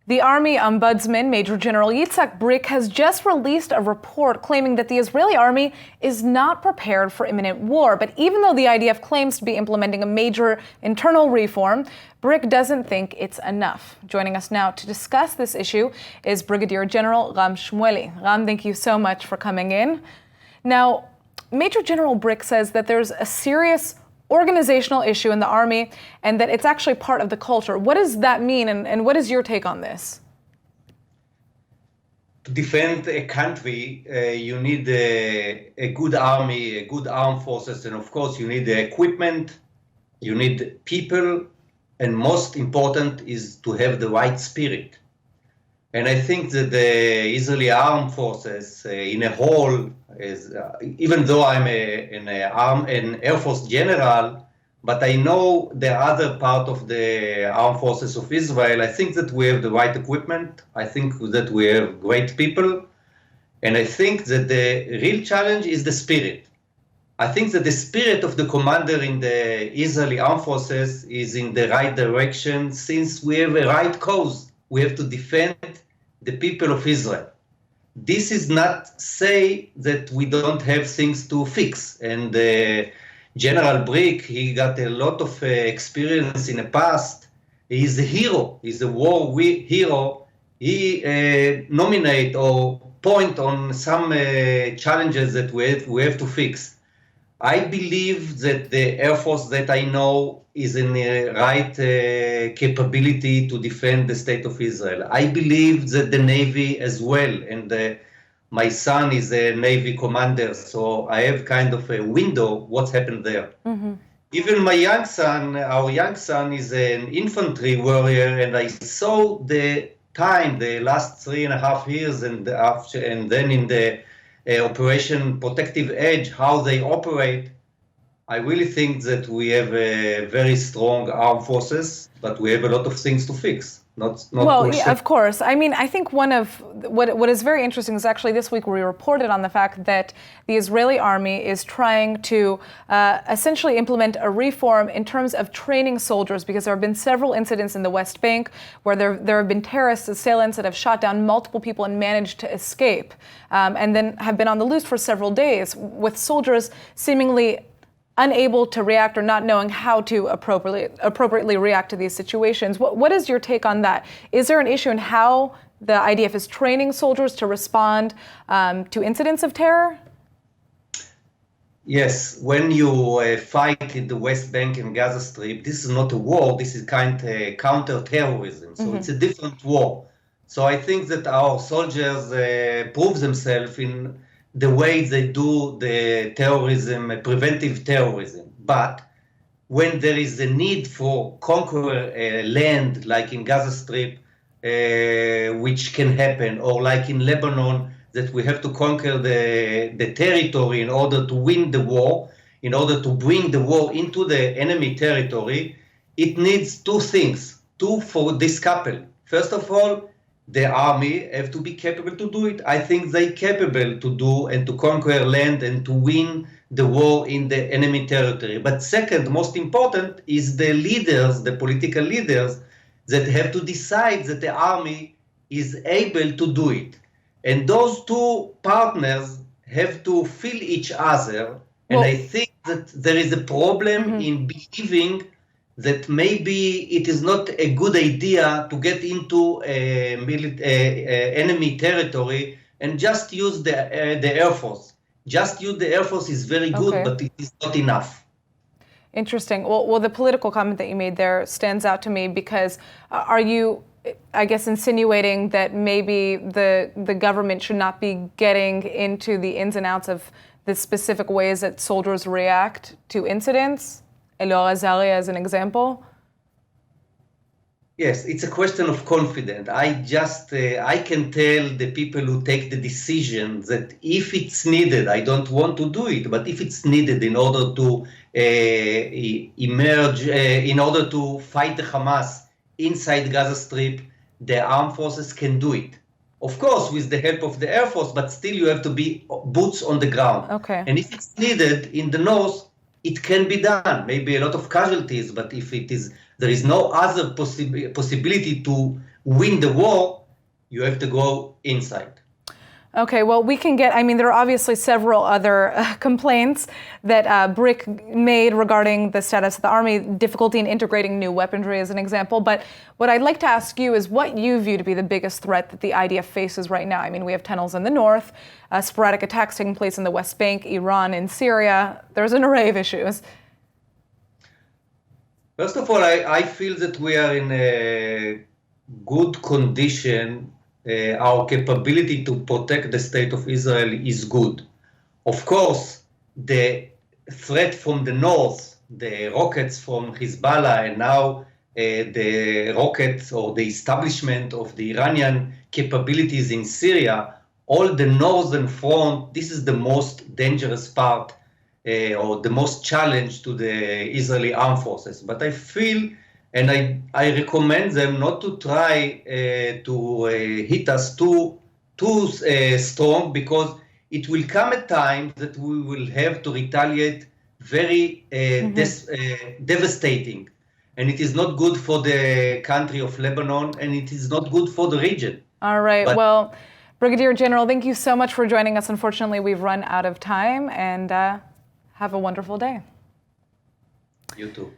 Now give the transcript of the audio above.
The Army Ombudsman, Major General Yitzhak Brig, has just released a report claiming that the Israeli army is not prepared for imminent war. But even though the IDF claims to be implementing a major internal reform, Brig doesn't think it's enough. Joining us now to discuss this issue is Brigadier General Ram Shmueli. Ram, thank you so much for coming in. Now, Major General Brig says that there's a serious organizational issue in the army and that it's actually part of the culture. What does that mean, and what is your take on this? To defend a country, you need a good army, a good armed forces, and of course you need the equipment, you need people, and most important is to have the right spirit. And I think that the Israeli armed forces in a whole, even though I'm an Air Force general, but I know the other part of the armed forces of Israel, I think that we have the right equipment. I think that we have great people. And I think that the real challenge is the spirit. I think that the spirit of the commander in the Israeli armed forces is in the right direction, since we have a right cause. We have to defend the people of Israel. This is not say that we don't have things to fix. And General Brig, he got a lot of experience in the past. He's a hero. He's a war hero. He nominate or point on some challenges that we have to fix. I believe that the Air Force that I know is in the right capability to defend the state of Israel. I believe that the Navy as well, and my son is a Navy commander, so I have kind of a window what's happened there. Mm-hmm. Even my young son, our young son is an infantry warrior, and I saw the last 3.5 years, and then in the Operation Protective Edge, how they operate. I really think that we have a very strong armed forces, but we have a lot of things to fix. Well, yeah, of course. I mean, I think one of what is very interesting is actually this week we reported on the fact that the Israeli army is trying to essentially implement a reform in terms of training soldiers, because there have been several incidents in the West Bank where there have been terrorist assailants that have shot down multiple people and managed to escape, and then have been on the loose for several days, with soldiers seemingly unable to react or not knowing how to appropriately react to these situations. What is your take on that? Is there an issue in how the IDF is training soldiers to respond to incidents of terror? Yes, when you fight in the West Bank and Gaza Strip, this is not a war, this is kind of counter-terrorism. So It's a different war. So I think that our soldiers prove themselves in the way they do the terrorism, preventive terrorism. But when there is a need for conquer land, like in Gaza Strip, which can happen, or like in Lebanon, that we have to conquer the territory in order to win the war, in order to bring the war into the enemy territory, it needs two things, for this couple. First of all, the army have to be capable to do it. I think they're capable to do and to conquer land and to win the war in the enemy territory. But second, most important, is the leaders, the political leaders, that have to decide that the army is able to do it. And those two partners have to feel each other. And I think that there is a problem in believing that maybe it is not a good idea to get into enemy territory and just use the Air Force. Just use the Air Force is very good, but it is not enough. Interesting. Well, the political comment that you made there stands out to me, because are you, I guess, insinuating that maybe the government should not be getting into the ins and outs of the specific ways that soldiers react to incidents? Elor Azaria as an example? Yes, it's a question of confidence. I can tell the people who take the decision that if it's needed, I don't want to do it, but if it's needed in order to emerge, in order to fight the Hamas inside Gaza Strip, the armed forces can do it. Of course, with the help of the Air Force, but still you have to be boots on the ground. Okay. And if it's needed in the north, it can be done. Maybe a lot of casualties, but if there is no other possibility to win the war, you have to go inside. Okay, well, we can get, I mean, there are obviously several other complaints that Brig made regarding the status of the Army, difficulty in integrating new weaponry as an example. But what I'd like to ask you is what you view to be the biggest threat that the IDF faces right now. I mean, we have tunnels in the north, sporadic attacks taking place in the West Bank, Iran and Syria. There's an array of issues. First of all, I feel that we are in a good condition. Our capability to protect the state of Israel is good. Of course, the threat from the north, the rockets from Hezbollah, and now the rockets or the establishment of the Iranian capabilities in Syria, all the northern front, this is the most dangerous part or the most challenge to the Israeli armed forces. But I feel, and I recommend them not to try to hit us too strong, because it will come a time that we will have to retaliate very devastating. And it is not good for the country of Lebanon, and it is not good for the region. All right. Well, Brigadier General, thank you so much for joining us. Unfortunately, we've run out of time, and have a wonderful day. You too.